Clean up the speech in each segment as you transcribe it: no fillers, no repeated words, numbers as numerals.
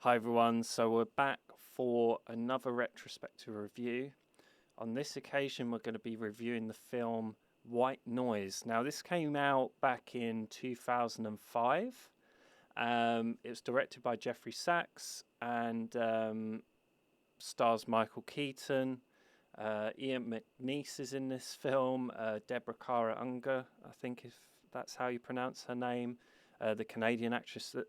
Hi everyone, so we're back for another retrospective review. On this occasion, we're going to be reviewing the film White Noise. Now, this came out back in 2005. It was directed by Jeffrey Sachs and stars Michael Keaton. Ian McNeice is in this film. Deborah Kara Unger, I think if that's how you pronounce her name. The Canadian actress that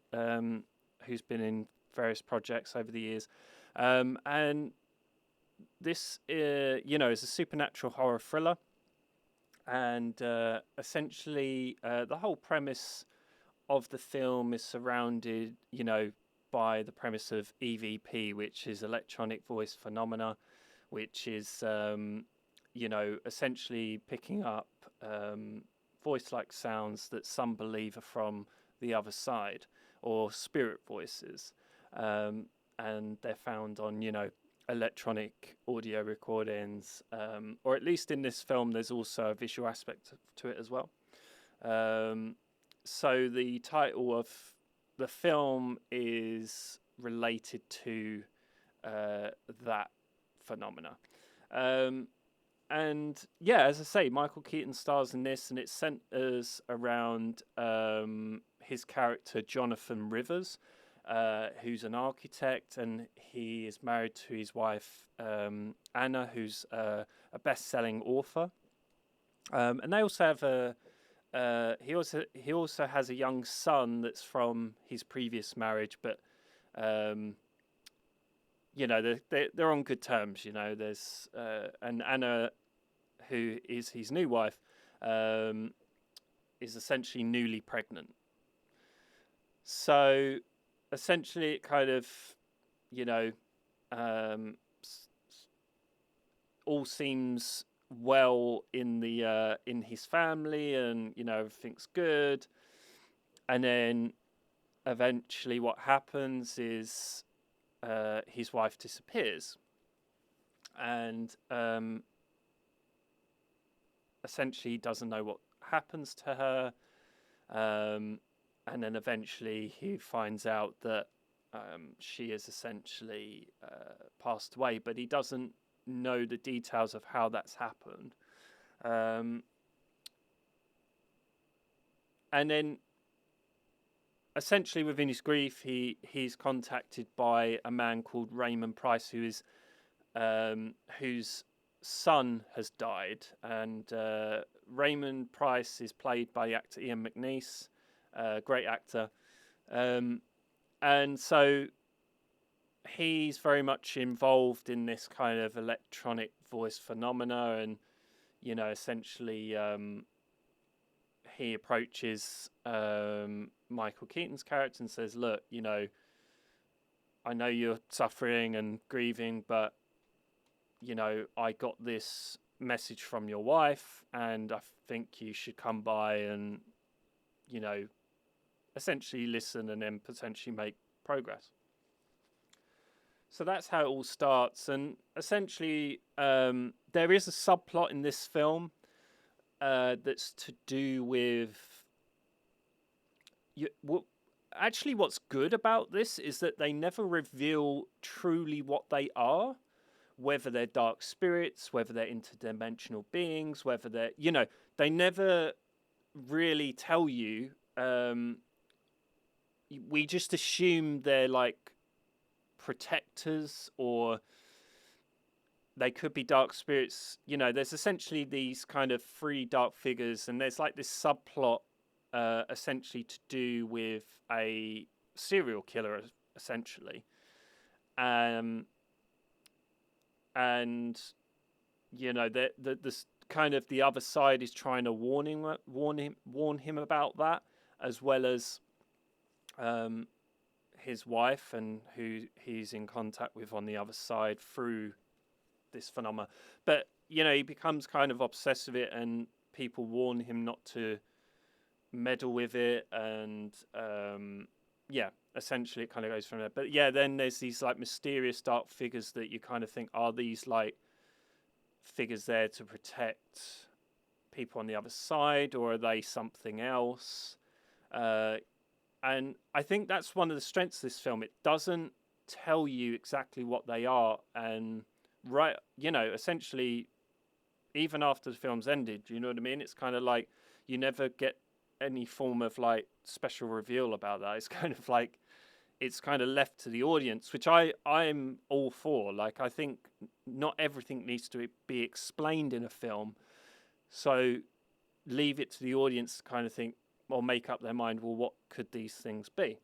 who's been in various projects over the years. And this, is a supernatural horror thriller. And essentially, the whole premise of the film is surrounded, by the premise of EVP, which is electronic voice phenomena, which is, essentially picking up voice-like sounds that some believe are from the other side, or spirit voices. And they're found on, electronic audio recordings, or at least in this film, there's also a visual aspect to it as well. So the title of the film is related to that phenomena. And yeah, as I say, Michael Keaton stars in this, and it centers around his character Jonathan Rivers, who's an architect, and he is married to his wife Anna, who's a best-selling author. And they also have he also has a young son that's from his previous marriage, but they're on good terms. There's and Anna, who is his new wife, is essentially newly pregnant. So essentially, it kind of, all seems well in the in his family, and everything's good. And then eventually, what happens is his wife disappears, and essentially he doesn't know what happens to her. And then eventually he finds out that she is essentially passed away, but he doesn't know the details of how that's happened. And then essentially within his grief, he's contacted by a man called Raymond Price, who is whose son has died. And Raymond Price is played by the actor Ian McNeice, great actor. And so he's very much involved in this kind of electronic voice phenomena, and essentially he approaches Michael Keaton's character and says, look, I know you're suffering and grieving, but I got this message from your wife, and I think you should come by and essentially listen and then potentially make progress. So that's how it all starts. And essentially there is a subplot in this film that's to do with actually what's good about this is that they never reveal truly what they are, whether they're dark spirits, whether they're interdimensional beings, whether they're they never really tell you. We just assume they're like protectors, or they could be dark spirits. There's essentially these kind of three dark figures, and there's like this subplot essentially to do with a serial killer, essentially. And the kind of the other side is trying to warn him about that, as well as his wife, and who he's in contact with on the other side through this phenomena. But he becomes kind of obsessed with it, and people warn him not to meddle with it, and essentially it kind of goes from there. But then there's these like mysterious dark figures that you kind of think, are these like figures there to protect people on the other side, or are they something else? And I think that's one of the strengths of this film. It doesn't tell you exactly what they are, and right, essentially, even after the film's ended, you know what I mean? It's kind of like you never get any form of like special reveal about that. It's kind of like it's kind of left to the audience, which I'm all for. Like, I think not everything needs to be explained in a film, so leave it to the audience to kind of think or make up their mind. Well, what could these things be?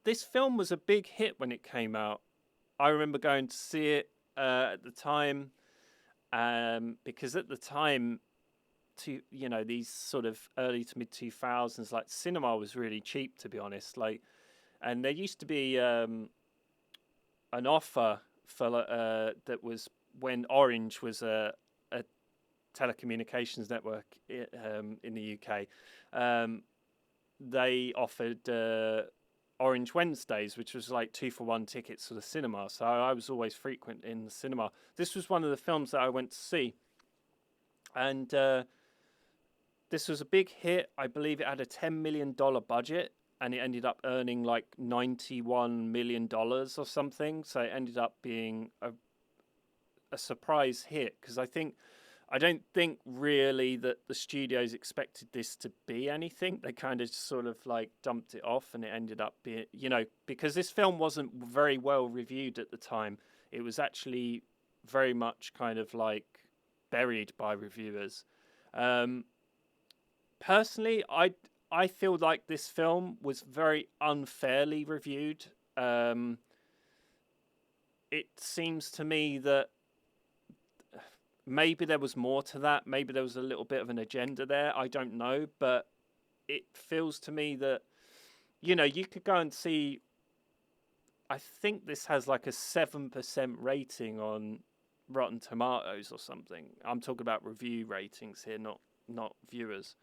This film was a big hit when it came out. I remember going to see it at the time, because at the time, these sort of early to mid 2000s, like cinema was really cheap, to be honest. Like, and there used to be an offer for that was when Orange was a telecommunications network in the UK. They offered Orange Wednesdays, which was like 2-for-1 tickets to the cinema. So I was always frequent in the cinema. This was one of the films that I went to see, and this was a big hit. I believe it had a $10 million budget, and it ended up earning like $91 million or something. So it ended up being a surprise hit, because I don't think really that the studios expected this to be anything. They kind of sort of like dumped it off, and it ended up being, because this film wasn't very well reviewed at the time. It was actually very much kind of like buried by reviewers. Personally, I feel like this film was very unfairly reviewed. It seems to me that maybe there was more to that. Maybe there was a little bit of an agenda there. I don't know. But it feels to me that, you could go and see, I think this has like a 7% rating on Rotten Tomatoes or something. I'm talking about review ratings here, not viewers.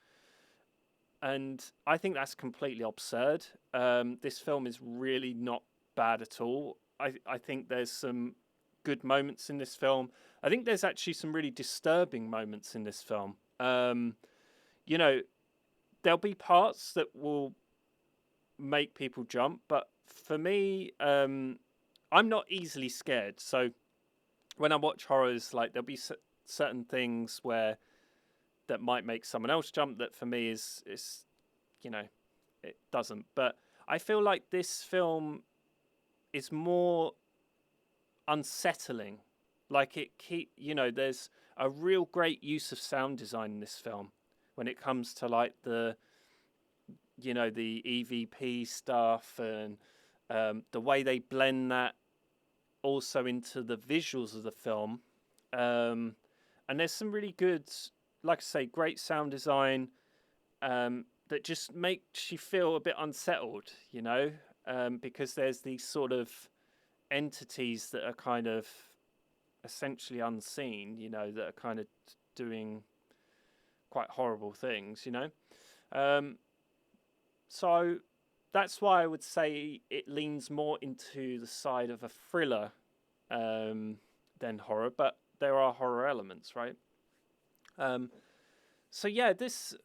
And I think that's completely absurd. This film is really not bad at all. I think there's some good moments in this film. I think there's actually some really disturbing moments in this film. There'll be parts that will make people jump, but for me, I'm not easily scared. So when I watch horrors, like, there'll be certain things where that might make someone else jump that for me is it doesn't. But I feel like this film is more unsettling. Like, there's a real great use of sound design in this film when it comes to like the EVP stuff, and the way they blend that also into the visuals of the film. And there's some really good, like I say, great sound design that just makes you feel a bit unsettled, because there's these sort of entities that are kind of essentially unseen, that are kind of doing quite horrible things, So that's why I would say it leans more into the side of a thriller than horror, but there are horror elements, right? So yeah, this,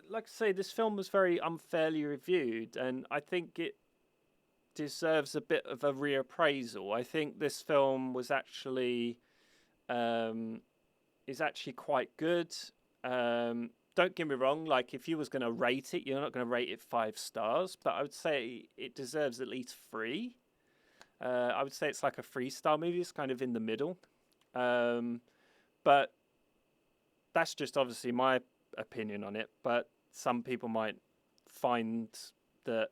like I say, this film was very unfairly reviewed, and I think it deserves a bit of a reappraisal. I think this film was actually is actually quite good. Don't get me wrong, like, if you was going to rate it, you're not going to rate it 5 stars, but I would say it deserves at least 3. I would say it's like a 3-star movie. It's kind of in the middle. But that's just obviously my opinion on it. But some people might find that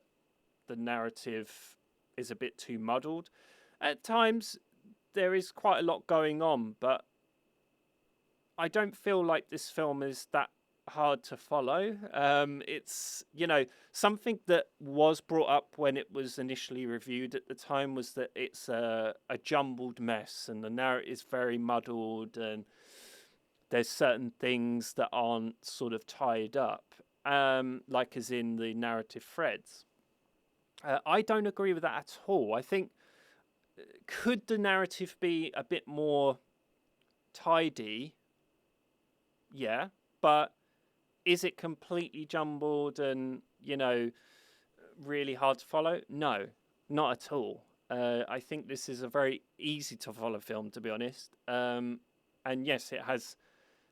the narrative is a bit too muddled. At times, there is quite a lot going on, but I don't feel like this film is that hard to follow. It's, something that was brought up when it was initially reviewed at the time was that it's a jumbled mess, and the narrative is very muddled, and there's certain things that aren't sort of tied up, like as in the narrative threads. I don't agree with that at all. I think, could the narrative be a bit more tidy? Yeah, but is it completely jumbled and, really hard to follow? No. not at all. I think this is a very easy to follow film, to be honest. And yes, it has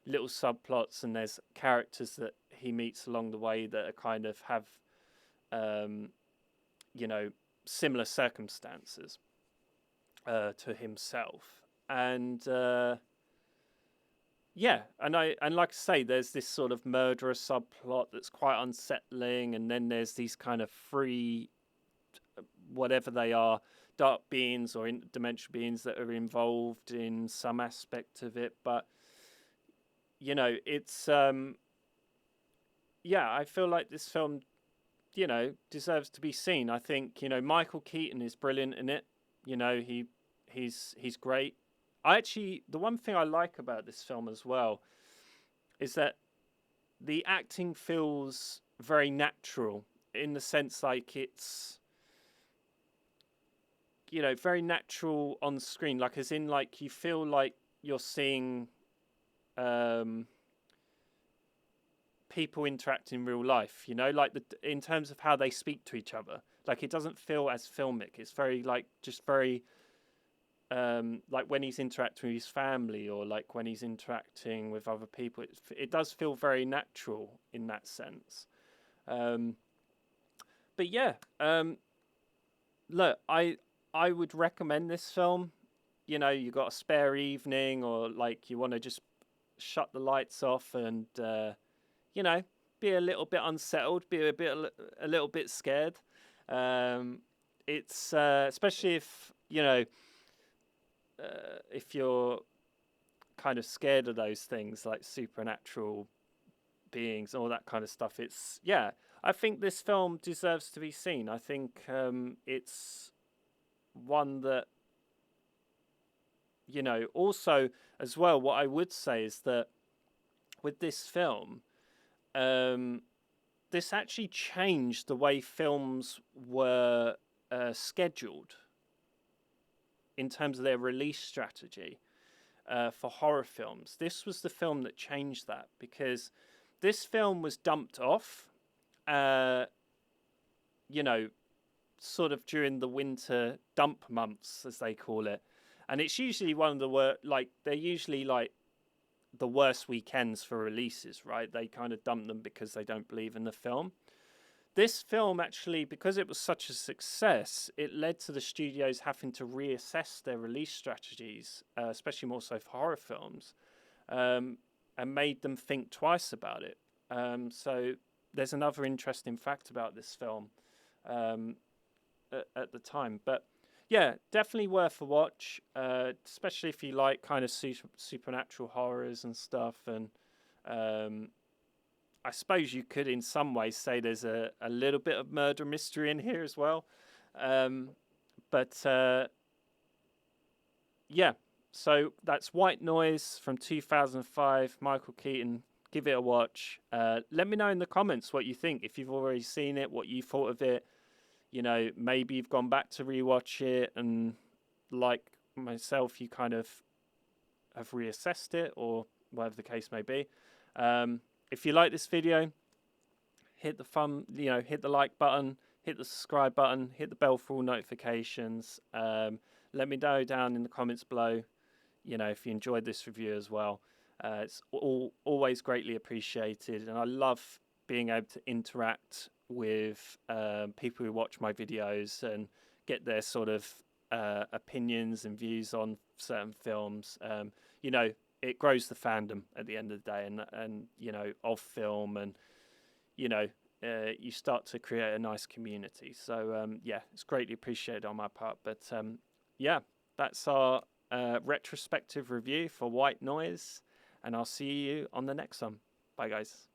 little subplots, and there's characters that he meets along the way that are kind of have, um, you know, similar circumstances to himself. And yeah, and like I say, there's this sort of murderer subplot that's quite unsettling, and then there's these kind of free, whatever they are, dark beings or interdimensional beings that are involved in some aspect of it. But you know, it's yeah, I feel like this film, you know, deserves to be seen. I think, you know, Michael Keaton is brilliant in it. You know, he's great. I actually, the one thing I like about this film as well is that the acting feels very natural, in the sense like it's, you know, very natural on screen, like as in like you feel like you're seeing um people interact in real life, you know, like in terms of how they speak to each other. Like it doesn't feel as filmic. It's very like just very like when he's interacting with his family, or like when he's interacting with other people, it does feel very natural in that sense. um but yeah, look, I would recommend this film. You know, you got a spare evening, or like you want to just shut the lights off and you know, be a little bit unsettled, be a little bit scared. Um, it's especially if, you know, if you're kind of scared of those things like supernatural beings and all that kind of stuff. It's, yeah, I think this film deserves to be seen. I think it's one that, you know, also as well, what I would say is that with this film, um, this actually changed the way films were scheduled in terms of their release strategy for horror films. This was the film that changed that, because this film was dumped off, uh, you know, sort of during the winter dump months, as they call it. And it's usually one of the worst, like, they're usually like the worst weekends for releases, right? They kind of dump them because they don't believe in the film. This film actually, because it was such a success, it led to the studios having to reassess their release strategies, especially more so for horror films, and made them think twice about it. So there's another interesting fact about this film um, at the time. But yeah, definitely worth a watch, especially if you like kind of supernatural horrors and stuff. And I suppose you could, in some ways, say there's a little bit of murder mystery in here as well. But yeah, so that's White Noise from 2005, Michael Keaton. Give it a watch. Let me know in the comments what you think. If you've already seen it, what you thought of it. You know, maybe you've gone back to rewatch it, and like myself, you kind of have reassessed it, or whatever the case may be. If you like this video, hit the like button, hit the subscribe button, hit the bell for all notifications. Let me know down in the comments below, you know, if you enjoyed this review as well. It's always greatly appreciated, and I love being able to interact with people who watch my videos and get their sort of opinions and views on certain films. You know, it grows the fandom at the end of the day, and you know, of film, and you know, you start to create a nice community. So yeah, it's greatly appreciated on my part. But yeah, that's our retrospective review for White Noise, and I'll see you on the next one. Bye, guys.